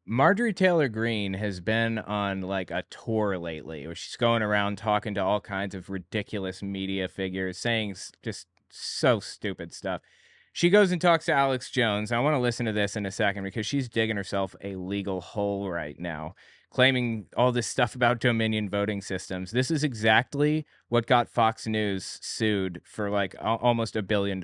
Marjorie Taylor Greene has been on like a tour lately where she's going around talking to all kinds of ridiculous media figures, saying just so stupid stuff. She goes and talks to Alex Jones. I want to listen to this in a second because she's digging herself a legal hole right now, claiming all this stuff about Dominion voting systems. This is exactly what got Fox News sued for like almost $1 billion.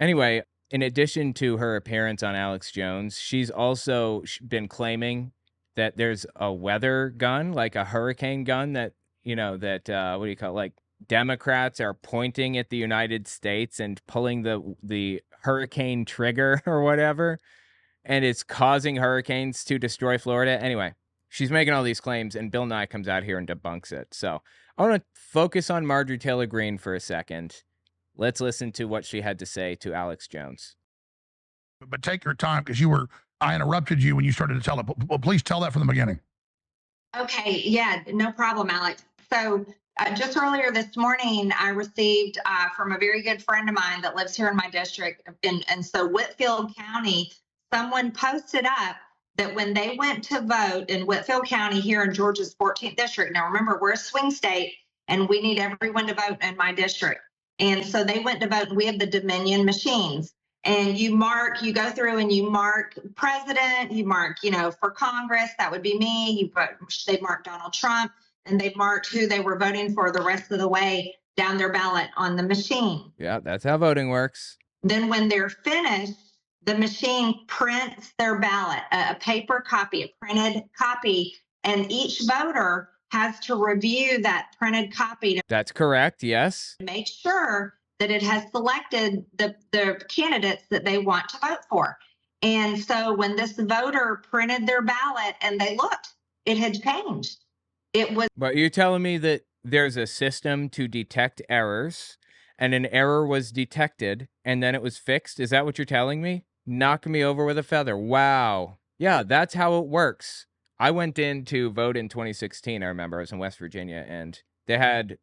Anyway, in addition to her appearance on Alex Jones, she's also been claiming that there's a weather gun, like a hurricane gun that, what do you call it? Like Democrats are pointing at the United States and pulling the hurricane trigger or whatever, and it's causing hurricanes to destroy Florida. Anyway, she's making all these claims, and Bill Nye comes out here and debunks it. So I want to focus on Marjorie Taylor Greene for a second. Let's listen to what she had to say to Alex Jones. But take your time because I interrupted you when you started to tell it. But please tell that from the beginning. Okay, yeah, no problem, Alex. So just earlier this morning, I received from a very good friend of mine that lives here in my district. And so Whitfield County, someone posted up that when they went to vote in Whitfield County here in Georgia's 14th district, now remember, we're a swing state and we need everyone to vote in my district. And so they went to vote, and we have the Dominion machines. And you go through and you mark president, you mark, for Congress, that would be me. They marked Donald Trump, and they marked who they were voting for the rest of the way down their ballot on the machine. Yeah, that's how voting works. Then when they're finished, the machine prints their ballot, a paper copy, a printed copy, and each voter has to review that printed copy. That's correct, yes. To make sure that it has selected the candidates that they want to vote for. And so when this voter printed their ballot and they looked, it had changed. But you're telling me that there's a system to detect errors, and an error was detected, and then it was fixed? Is that what you're telling me? Knock me over with a feather. Wow. Yeah, that's how it works. I went in to vote in 2016, I remember. I was in West Virginia, and they had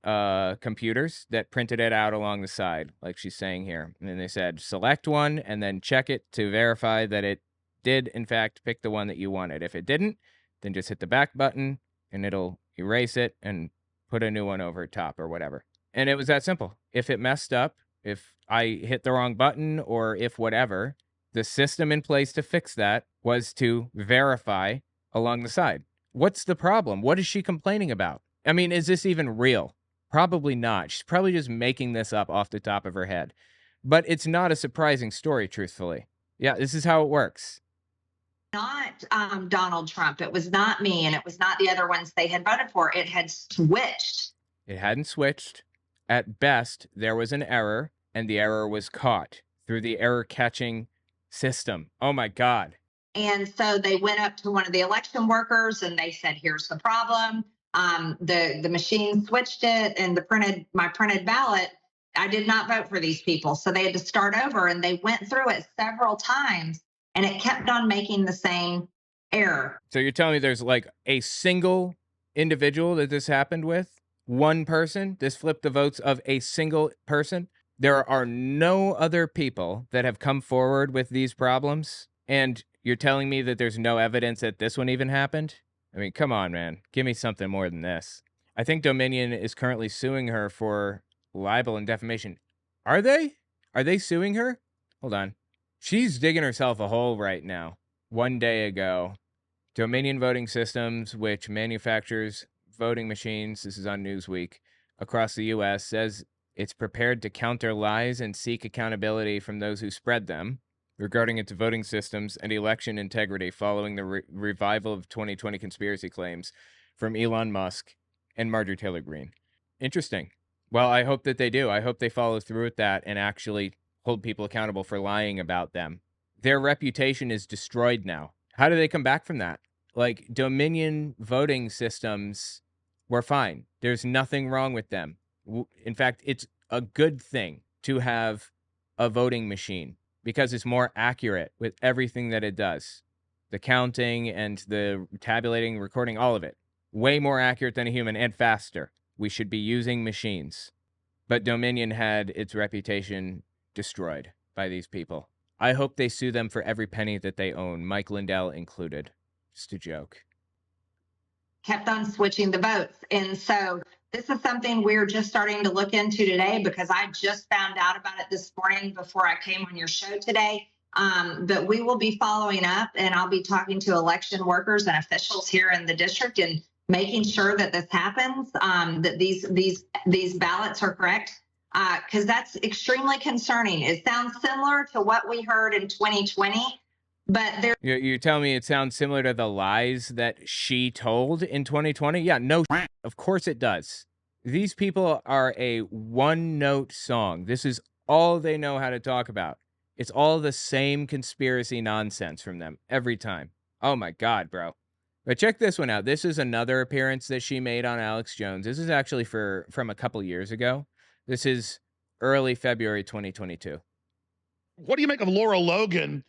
computers that printed it out along the side, like she's saying here. And then they said, select one and then check it to verify that it did, in fact, pick the one that you wanted. If it didn't, then just hit the back button and it'll erase it and put a new one over top or whatever. And it was that simple. If it messed up, if I hit the wrong button or if whatever, the system in place to fix that was to verify along the side. What's the problem? What is she complaining about? I mean, is this even real? Probably not. She's probably just making this up off the top of her head. But it's not a surprising story, truthfully. Yeah, this is how it works. Not Donald Trump. It was not me, and it was not the other ones they had voted for. It had switched. It hadn't switched. At best, there was an error, and the error was caught through the error-catching system. Oh, my God. And so they went up to one of the election workers, and they said, here's the problem. The machine switched it, and my printed ballot, I did not vote for these people. So they had to start over, and they went through it several times, and it kept on making the same error. So you're telling me there's like a single individual that this happened with? One person? This flipped the votes of a single person? There are no other people that have come forward with these problems? And you're telling me that there's no evidence that this one even happened? I mean, come on, man. Give me something more than this. I think Dominion is currently suing her for libel and defamation. Are they? Are they suing her? Hold on. She's digging herself a hole right now. One day ago, Dominion Voting Systems, which manufactures voting machines, this is on Newsweek, across the U.S., says it's prepared to counter lies and seek accountability from those who spread them regarding its voting systems and election integrity following the revival of 2020 conspiracy claims from Elon Musk and Marjorie Taylor Greene. Interesting. Well, I hope that they do. I hope they follow through with that and actually hold people accountable for lying about them. Their reputation is destroyed now. How do they come back from that? Like, Dominion voting systems were fine. There's nothing wrong with them. In fact, it's a good thing to have a voting machine because it's more accurate with everything that it does. The counting and the tabulating, recording, all of it. Way more accurate than a human and faster. We should be using machines. But Dominion had its reputation destroyed by these people. I hope they sue them for every penny that they own, Mike Lindell included. Just a joke. Kept on switching the votes. And so this is something we're just starting to look into today because I just found out about it this morning before I came on your show today. But we will be following up, and I'll be talking to election workers and officials here in the district and making sure that this happens, that these ballots are correct, because that's extremely concerning. It sounds similar to what we heard in 2020. But there, You tell me it sounds similar to the lies that she told in 2020? Yeah, no, of course it does. These people are a one-note song. This is all they know how to talk about. It's all the same conspiracy nonsense from them every time. Oh my God, bro. But check this one out. This is another appearance that she made on Alex Jones. This is actually from a couple years ago. This is early February 2022. What do you make of Laura Logan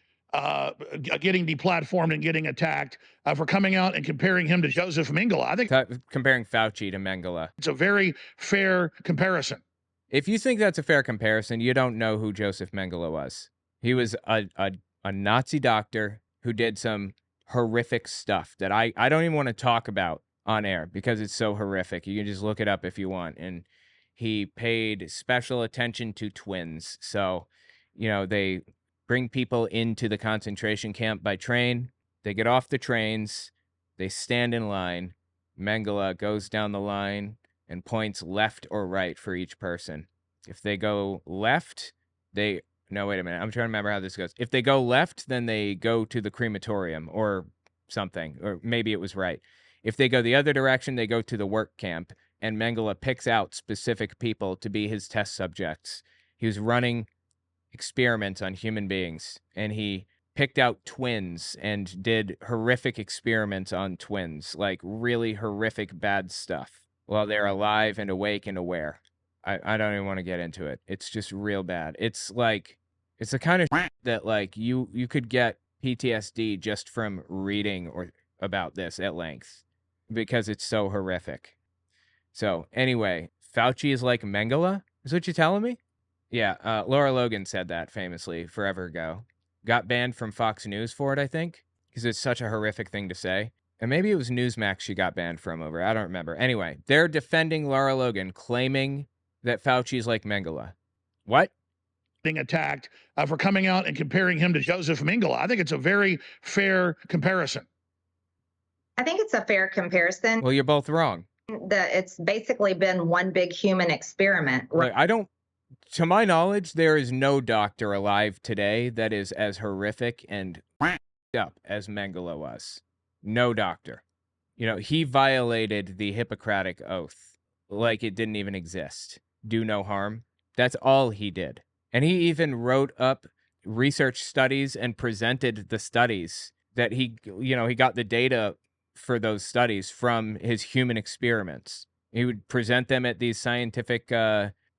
getting deplatformed and getting attacked for coming out and comparing him to Joseph Mengele? I think Comparing Fauci to Mengele. it's a very fair comparison. If you think that's a fair comparison, you don't know who Joseph Mengele was. He was a Nazi doctor who did some horrific stuff that I don't even want to talk about on air because it's so horrific. You can just look it up if you want. And he paid special attention to twins. So, they bring people into the concentration camp by train. They get off the trains. They stand in line. Mengele goes down the line and points left or right for each person. If they go left, no, wait a minute. I'm trying to remember how this goes. If they go left, then they go to the crematorium or something, or maybe it was right. If they go the other direction, they go to the work camp, and Mengele picks out specific people to be his test subjects. He was running experiments on human beings, and he picked out twins and did horrific experiments on twins, like really horrific bad stuff while they're alive and awake and aware. I don't even want to get into it. It's just real bad. It's the kind of that like you could get PTSD just from reading or about this at length because it's so horrific. So anyway, Fauci is like Mengele? Is what you're telling me? Yeah, Laura Logan said that famously forever ago. Got banned from Fox News for it, I think, because it's such a horrific thing to say. And maybe it was Newsmax she got banned from over. I don't remember. Anyway, they're defending Laura Logan, claiming that Fauci is like Mengele. What? Being attacked for coming out and comparing him to Joseph Mengele. I think it's a very fair comparison. I think it's a fair comparison. Well, you're both wrong. It's basically been one big human experiment. Right. To my knowledge, there is no doctor alive today that is as horrific and up as Mengele was. No doctor. He violated the Hippocratic Oath like it didn't even exist. Do no harm. That's all he did. And he even wrote up research studies and presented the studies that he got the data for those studies from his human experiments. He would present them at these scientific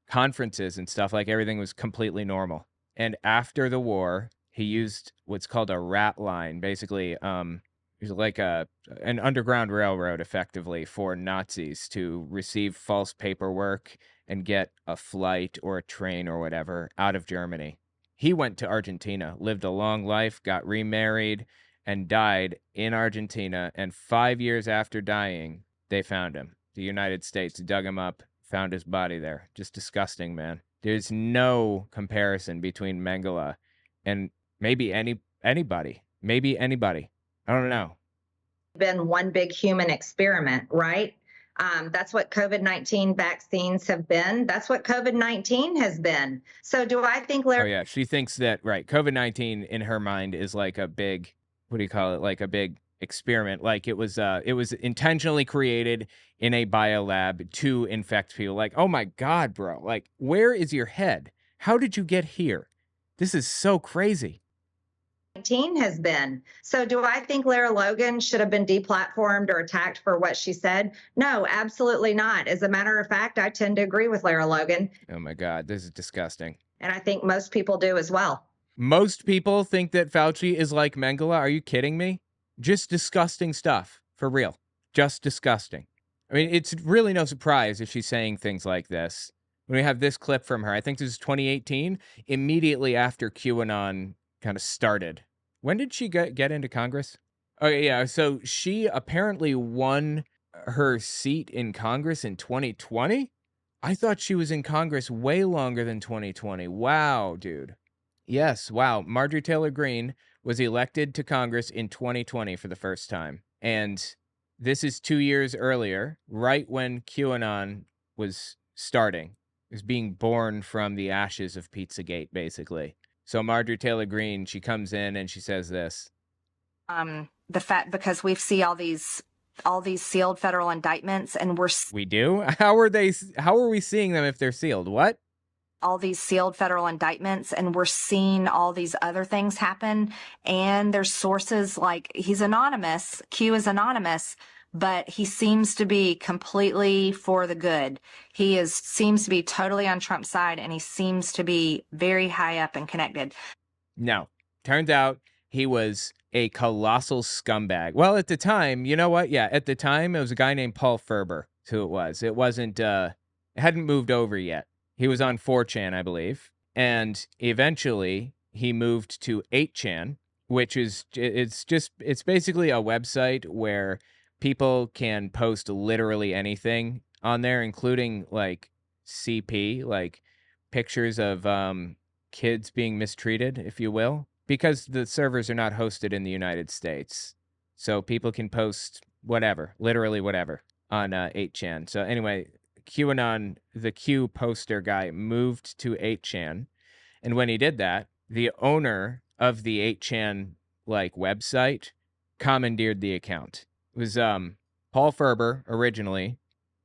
conferences and stuff, like everything was completely normal. And after the war, he used what's called a rat line, basically it was like an underground railroad effectively for Nazis to receive false paperwork and get a flight or a train or whatever out of Germany. He went to Argentina, lived a long life, got remarried, and died in Argentina. And 5 years after dying, they found him. The United States dug him up, found his body there. Just disgusting, man. There's no comparison between Mengele and maybe anybody. Maybe anybody. I don't know. Been one big human experiment, right? That's what COVID-19 vaccines have been. That's what COVID-19 has been. So do I think Oh yeah, she thinks that, right, COVID-19 in her mind is like a big, what do you call it? Like a big experiment. Like it was intentionally created in a biolab to infect people. Like, oh my God, bro. Like, where is your head? How did you get here? This is so crazy. 19 has been. So do I think Lara Logan should have been deplatformed or attacked for what she said? No, absolutely not. As a matter of fact, I tend to agree with Lara Logan. Oh my God, this is disgusting. And I think most people do as well. Most people think that Fauci is like Mengele. Are you kidding me? Just disgusting stuff, for real. Just disgusting. I mean, it's really no surprise if she's saying things like this. When we have this clip from her, I think this is 2018, immediately after QAnon kind of started. When did she get into Congress? Okay, yeah. So she apparently won her seat in Congress in 2020. I thought she was in Congress way longer than 2020. Wow, dude. Yes, wow. Marjorie Taylor Greene was elected to Congress in 2020 for the first time. And this is 2 years earlier, right when QAnon was starting. It was being born from the ashes of Pizzagate, basically. So Marjorie Taylor Greene, she comes in and she says this. The fact, because we see all these sealed federal indictments, and We do? How are we seeing them if they're sealed? What? all these sealed federal indictments, and we're seeing all these other things happen. And there's sources like, he's anonymous, Q is anonymous, but he seems to be completely for the good. He seems to be totally on Trump's side, and he seems to be very high up and connected. No. Turns out he was a colossal scumbag. Well, at the time, you know what? Yeah, at the time, it was a guy named Paul Ferber, who it was. It wasn't, it hadn't moved over yet. He was on 4chan, I believe. And eventually, he moved to 8chan, which is, it's basically a website where people can post literally anything on there, including, like, CP, like, pictures of, kids being mistreated, if you will, because the servers are not hosted in the United States. So people can post whatever, literally whatever, on 8chan. So anyway, QAnon, the Q poster guy, moved to 8chan. And when he did that, the owner of the 8chan like website commandeered the account. It was Paul Ferber originally.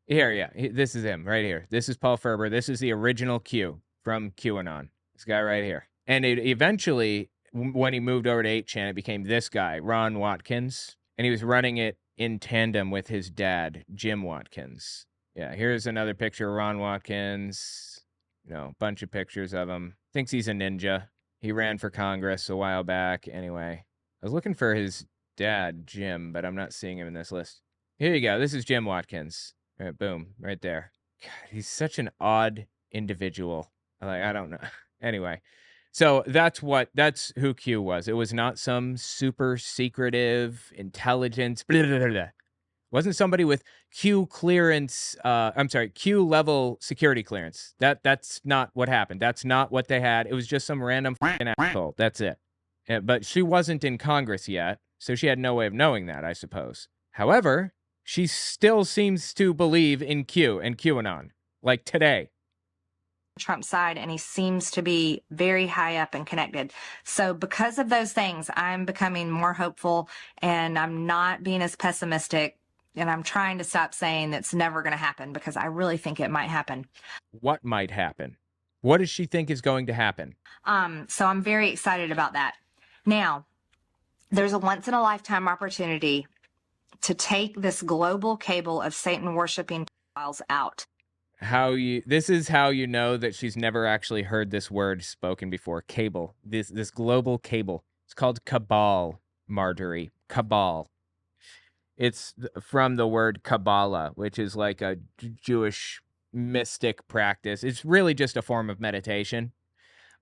Here, yeah, this is him right here. This is Paul Ferber. This is the original Q from QAnon. This guy right here. And it eventually, when he moved over to 8chan, it became this guy, Ron Watkins. And he was running it in tandem with his dad, Jim Watkins. Yeah, here's another picture of Ron Watkins. You know, bunch of pictures of him. Thinks he's a ninja. He ran for Congress a while back. Anyway, I was looking for his dad, Jim, but I'm not seeing him in this list. Here you go. This is Jim Watkins. All right, boom, right there. God, he's such an odd individual. Like, I don't know. Anyway, so that's who Q was. It was not some super secretive intelligence. Blah, blah, blah, blah. Wasn't somebody with Q clearance. Q level security clearance. That's not what happened. That's not what they had. It was just some random fucking asshole. That's it. But she wasn't in Congress yet, so she had no way of knowing that, I suppose. However, she still seems to believe in Q and QAnon, like today. Trump's side, and he seems to be very high up and connected. So because of those things, I'm becoming more hopeful, and I'm not being as pessimistic, and I'm trying to stop saying that's never going to happen, because I really think it might happen. What might happen? What does she think is going to happen? So I'm very excited about that. Now, there's a once in a lifetime opportunity to take this global cabal of Satan worshiping files out. This is how you know that she's never actually heard this word spoken before. Cabal. This global cabal. It's called Cabal, Marjorie. Cabal. It's from the word Kabbalah, which is like a Jewish mystic practice. It's really just a form of meditation,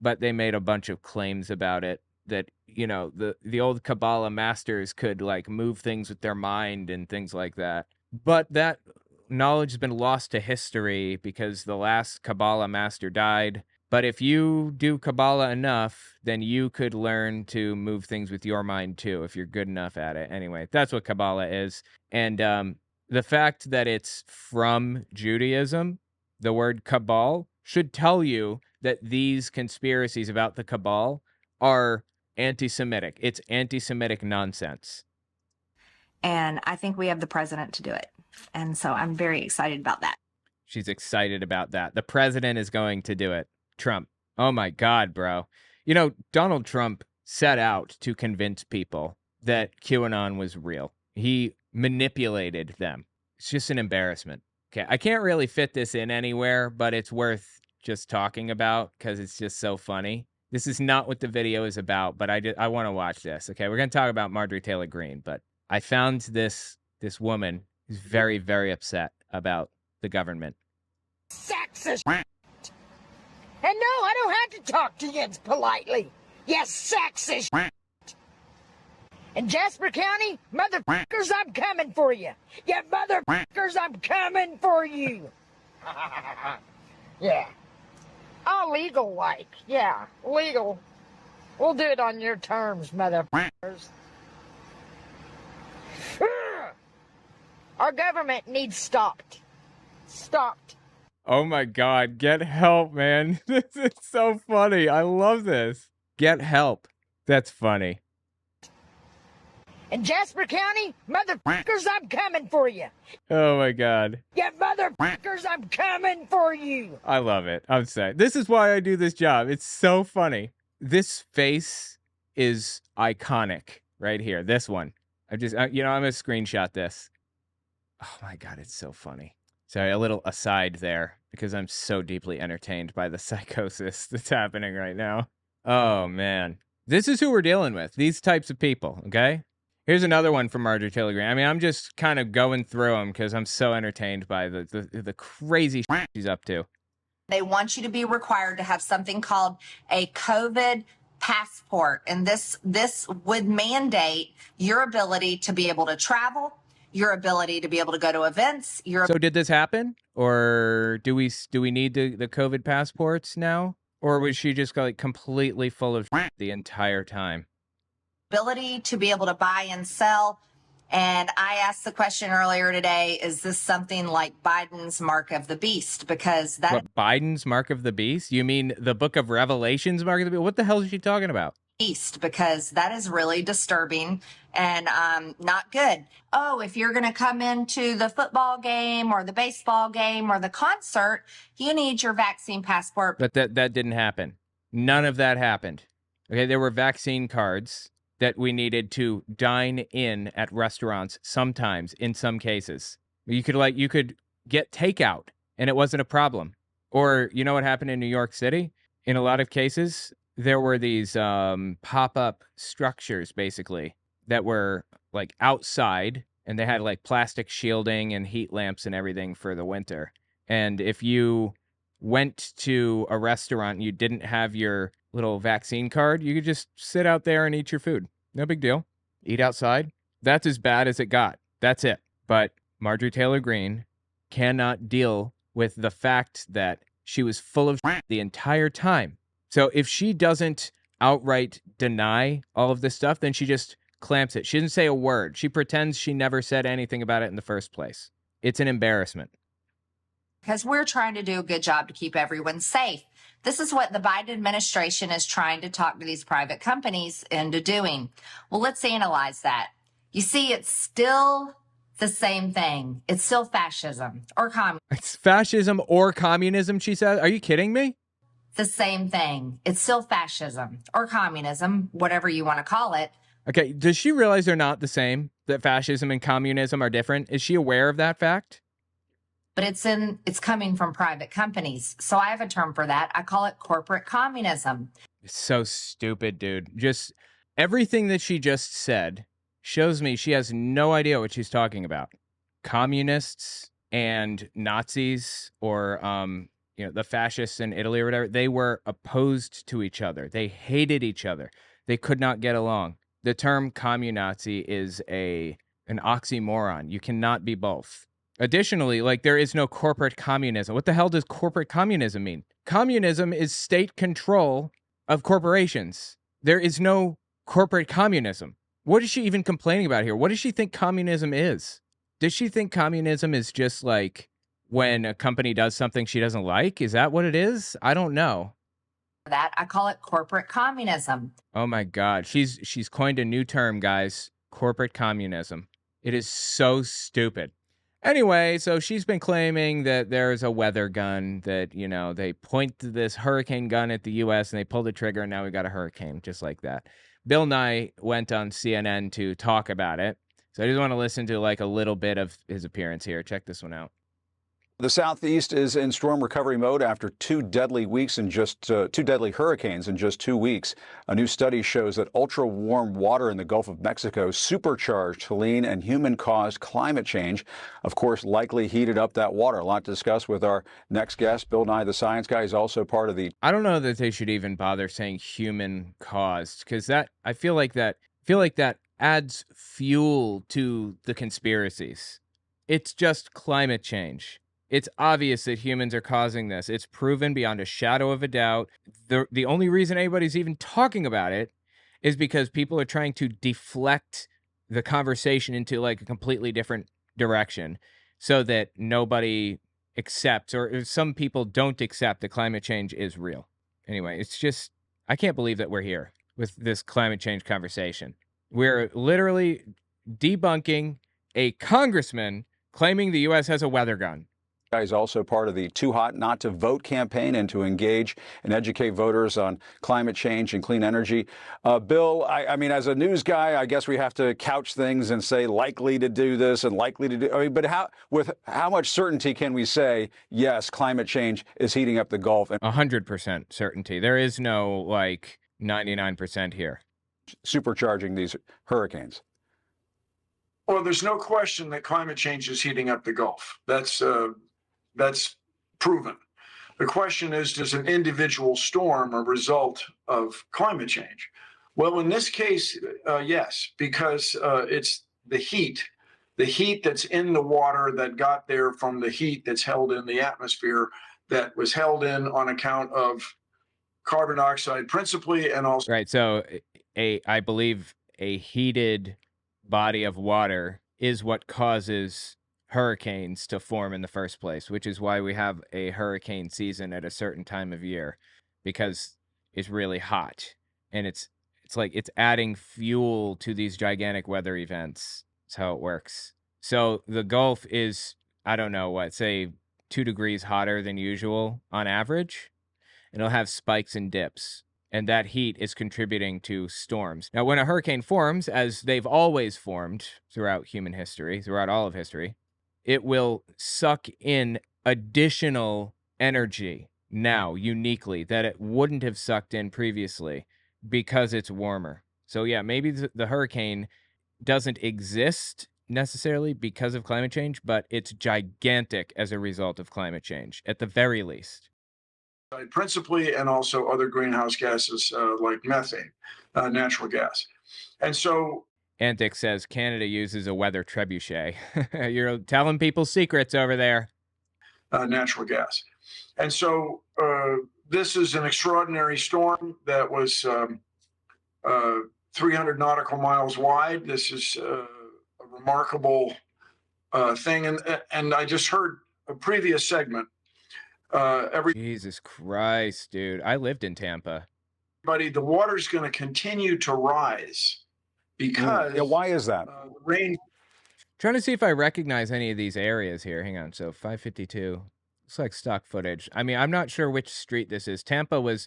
but they made a bunch of claims about it that, you know, the old Kabbalah masters could like move things with their mind and things like that. But that knowledge has been lost to history because the last Kabbalah master died. But if you do Kabbalah enough, then you could learn to move things with your mind too, if you're good enough at it. Anyway, that's what Kabbalah is. And the fact that it's from Judaism, the word Cabal, should tell you that these conspiracies about the Cabal are anti-Semitic. It's anti-Semitic nonsense. And I think we have the president to do it. And so I'm very excited about that. She's excited about that. The president is going to do it. Trump. Oh my God, bro. You know, Donald Trump set out to convince people that QAnon was real. He manipulated them. It's just an embarrassment. Okay, I can't really fit this in anywhere, but it's worth just talking about because it's just so funny. This is not what the video is about, but I want to watch this. Okay, we're going to talk about Marjorie Taylor Greene, but I found this woman who's very, very upset about the government. Sexist. And no, I don't have to talk to you politely. Yes, sexist. In Jasper County, motherfuckers, I'm coming for you. Yeah, motherfuckers, I'm coming for you. Yeah. All legal like. Yeah, legal. We'll do it on your terms, motherfuckers. Our government needs stopped. Stopped. Oh my God, get help, man. This is so funny. I love this. Get help. That's funny. In Jasper County, motherfuckers, I'm coming for you. Oh my God. Yeah, motherfuckers, I'm coming for you. I love it. I'm saying this is why I do this job. It's so funny. This face is iconic right here. This one. I'm going to screenshot this. Oh my God, it's so funny. Sorry, a little aside there because I'm so deeply entertained by the psychosis that's happening right now. Oh man. This is who we're dealing with. These types of people, okay? Here's another one from Marjorie Taylor Greene. I mean, I'm just kind of going through them because I'm so entertained by the crazy shit she's up to. They want you to be required to have something called a COVID passport. And this would mandate your ability to be able to travel, your ability to be able to go to events. So did this happen? Or do we need the COVID passports now? Or was she just like completely full of shit the entire time? Ability to be able to buy and sell. And I asked the question earlier today, is this something like Biden's mark of the beast? Because that What, Biden's mark of the beast? You mean the book of Revelations mark of the beast? What the hell is she talking about? beast, because that is really disturbing and not good. Oh, if you're going to come into the football game or the baseball game or the concert, you need your vaccine passport. But that didn't happen. None of that happened. Okay, there were vaccine cards that we needed to dine in at restaurants sometimes, in some cases. You could get takeout and it wasn't a problem. Or you know what happened in New York City? In a lot of cases, there were these pop-up structures basically that were like outside, and they had like plastic shielding and heat lamps and everything for the winter. And if you went to a restaurant and you didn't have your little vaccine card, you could just sit out there and eat your food. No big deal. Eat outside. That's as bad as it got. That's it. But Marjorie Taylor Greene cannot deal with the fact that she was full of the entire time. So if she doesn't outright deny all of this stuff, then she just clamps it. She doesn't say a word. She pretends she never said anything about it in the first place. It's an embarrassment. Because we're trying to do a good job to keep everyone safe. This is what the Biden administration is trying to talk to these private companies into doing. Well, let's analyze that. You see, it's still the same thing. It's still fascism or communism. It's fascism or communism, she says. Are you kidding me? The same thing. It's still fascism or communism, whatever you want to call it. Okay, does she realize they're not the same? That fascism and communism are different? Is she aware of that fact? But it's coming from private companies. So I have a term for that. I call it corporate communism. It's so stupid, dude. Just everything that she just said shows me she has no idea what she's talking about. Communists and Nazis, or the fascists in Italy or whatever, they were opposed to each other. They hated each other. They could not get along. The term communazi is an oxymoron. You cannot be both. Additionally, there is no corporate communism. What the hell does corporate communism mean? Communism is state control of corporations. There is no corporate communism. What is she even complaining about here? What does she think communism is? Does she think communism is just like when a company does something she doesn't like? Is that what it is? I don't know. That I call it corporate communism. Oh my God. She's coined a new term, guys. Corporate communism. It is so stupid. Anyway, so she's been claiming that there's a weather gun that, they point this hurricane gun at the U.S. and they pull the trigger and now we got a hurricane, just like that. Bill Nye went on CNN to talk about it. So I just want to listen to a little bit of his appearance here. Check this one out. The Southeast is in storm recovery mode after two deadly hurricanes in just 2 weeks. A new study shows that ultra warm water in the Gulf of Mexico supercharged Helene and human-caused climate change. Of course, likely heated up that water. A lot to discuss with our next guest, Bill Nye, the science guy. He's also part of the... I don't know that they should even bother saying human-caused, because I feel like that adds fuel to the conspiracies. It's just climate change. It's obvious that humans are causing this. It's proven beyond a shadow of a doubt. The only reason anybody's even talking about it is because people are trying to deflect the conversation into like a completely different direction so that nobody accepts, or some people don't accept, that climate change is real. Anyway, it's just, I can't believe that we're here with this climate change conversation. We're literally debunking a congressman claiming the U.S. has a weather gun. He's also part of the Too Hot Not to Vote campaign and to engage and educate voters on climate change and clean energy. Bill, I mean, as a news guy, I guess we have to couch things and say likely to do this and likely to do. I mean, but with how much certainty can we say, yes, climate change is heating up the Gulf? 100% certainty. There is no like 99% here. Supercharging these hurricanes. Well, there's no question that climate change is heating up the Gulf. That's proven. The question is, does an individual storm a result of climate change? Well, in this case, yes, because it's the heat that's in the water that got there from the heat that's held in the atmosphere that was held in on account of carbon dioxide principally, and also. Right. So I believe a heated body of water is what causes hurricanes to form in the first place, which is why we have a hurricane season at a certain time of year, because it's really hot and it's like it's adding fuel to these gigantic weather events. That's how it works. So the Gulf is, I don't know what, say 2 degrees hotter than usual on average, and it'll have spikes and dips. And that heat is contributing to storms. Now, when a hurricane forms, as they've always formed throughout human history, throughout all of history, it will suck in additional energy now, uniquely, that it wouldn't have sucked in previously because it's warmer. So yeah, maybe the hurricane doesn't exist necessarily because of climate change, but it's gigantic as a result of climate change, at the very least. Principally, and also other greenhouse gases like methane, natural gas. And so Antic says Canada uses a weather trebuchet. You're telling people secrets over there. Natural gas. And so this is an extraordinary storm that was 300 nautical miles wide. This is a remarkable thing. And I just heard a previous segment. Jesus Christ, dude. I lived in Tampa. The water's going to continue to rise because. Yeah, why is that? Rain. Trying to see if I recognize any of these areas here. Hang on. So 552. Looks like stock footage. I mean, I'm not sure which street this is. Tampa was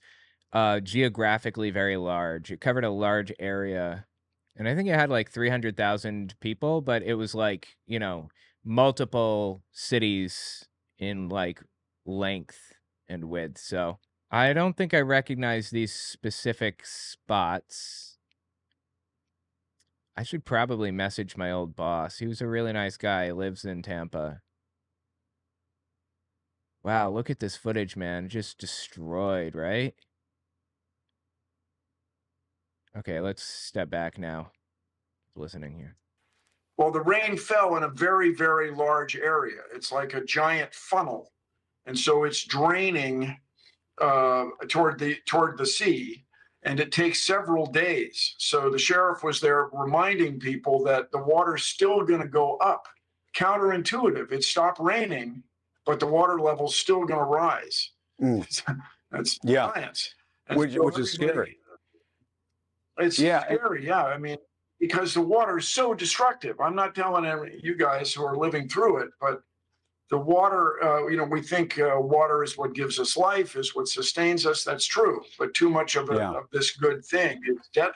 geographically very large. It covered a large area. And I think it had like 300,000 people, but it was like, you know, multiple cities in like length and width. So I don't think I recognize these specific spots. I should probably message my old boss. He was a really nice guy. He lives in Tampa. Wow, look at this footage, man. Just destroyed, right? Okay, let's step back now. Listening here. Well, the rain fell in a very, very large area. It's like a giant funnel. And so it's draining toward the sea, and it takes several days. So the sheriff was there reminding people that the water's still going to go up. Counterintuitive. It stopped raining, but the water level's still going to rise. That's science. Which is scary. It's scary, yeah. I mean, because the water is so destructive. I'm not telling you guys who are living through it, but the water, we think water is what gives us life, is what sustains us. That's true. But too much of this good thing is deadly.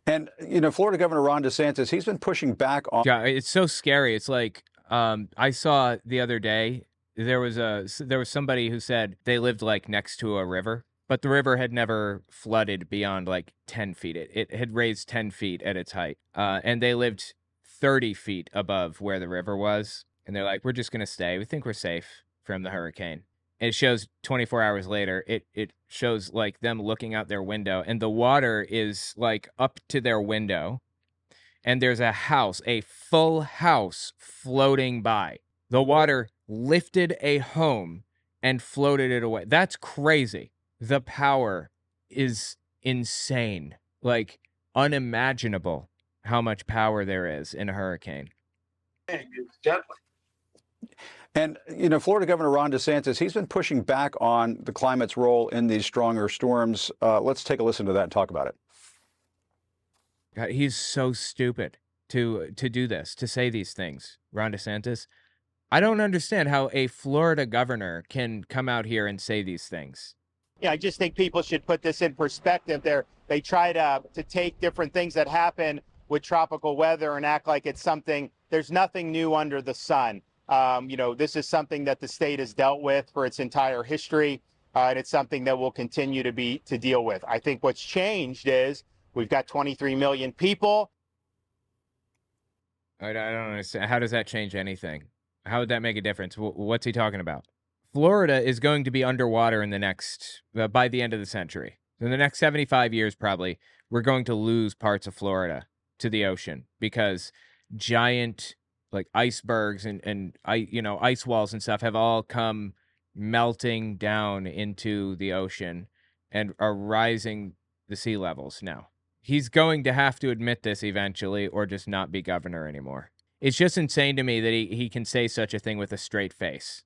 And, Florida Governor Ron DeSantis, he's been pushing back on. Yeah, it's so scary. It's like I saw the other day, there was somebody who said they lived like next to a river, but the river had never flooded beyond like 10 feet. It had raised 10 feet at its height. And they lived 30 feet above where the river was. And they're like, we're just going to stay. We think we're safe from the hurricane. It shows 24 hours later, it shows like them looking out their window, and the water is like up to their window, and there's a house, a full house floating by. The water lifted a home and floated it away. That's crazy. The power is insane. Like unimaginable how much power there is in a hurricane. It's deadly. And, you know, Florida Governor Ron DeSantis, he's been pushing back on the climate's role in these stronger storms. Let's take a listen to that and talk about it. God, he's so stupid to do this, to say these things, Ron DeSantis. I don't understand how a Florida governor can come out here and say these things. Yeah, I just think people should put this in perspective. They try to take different things that happen with tropical weather and act like it's something. There's nothing new under the sun. You know, this is something that the state has dealt with for its entire history, and it's something that we'll continue to deal with. I think what's changed is we've got 23 million people. I don't understand. How does that change anything? How would that make a difference? What's he talking about? Florida is going to be underwater in the next, by the end of the century. In the next 75 years, probably, we're going to lose parts of Florida to the ocean because giant, like icebergs and ice walls and stuff have all come melting down into the ocean and are rising the sea levels now. He's going to have to admit this eventually or just not be governor anymore. It's just insane to me that he can say such a thing with a straight face.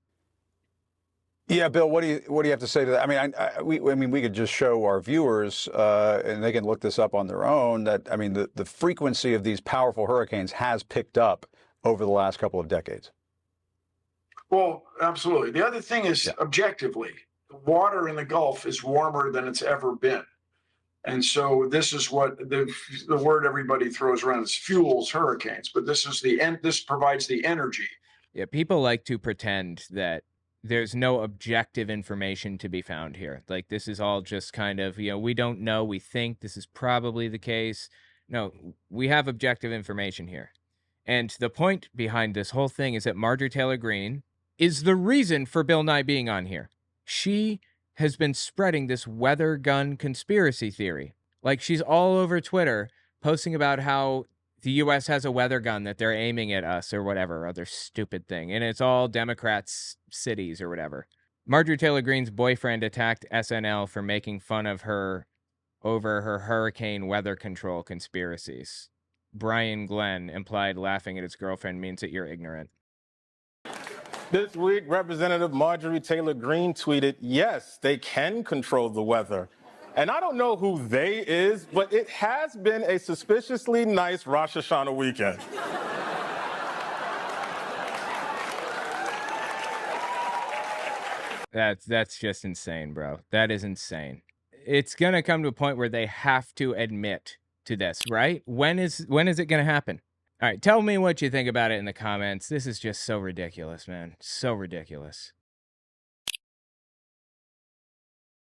Yeah, Bill, what do you have to say to that? I mean, we could just show our viewers, and they can look this up on their own, that, I mean, the frequency of these powerful hurricanes has picked up over the last couple of decades. Well, absolutely. The other thing is, objectively, the water in the Gulf is warmer than it's ever been. And so this is what the word everybody throws around is fuels hurricanes, but this is this provides the energy. Yeah, people like to pretend that there's no objective information to be found here. Like, this is all just kind of, we don't know, we think this is probably the case. No, we have objective information here. And the point behind this whole thing is that Marjorie Taylor Greene is the reason for Bill Nye being on here. She has been spreading this weather gun conspiracy theory. Like, she's all over Twitter posting about how the U.S. has a weather gun that they're aiming at us or whatever other stupid thing. And it's all Democrats' cities or whatever. Marjorie Taylor Greene's boyfriend attacked SNL for making fun of her over her hurricane weather control conspiracies. Brian Glenn implied laughing at his girlfriend means that you're ignorant. This week, Representative Marjorie Taylor Greene tweeted, yes, they can control the weather. And I don't know who they is, but it has been a suspiciously nice Rosh Hashanah weekend. That's just insane, bro. That is insane. It's going to come to a point where they have to admit to this, right? When is it going to happen? All right, tell me what you think about it in the comments. This is just so ridiculous, man. So ridiculous.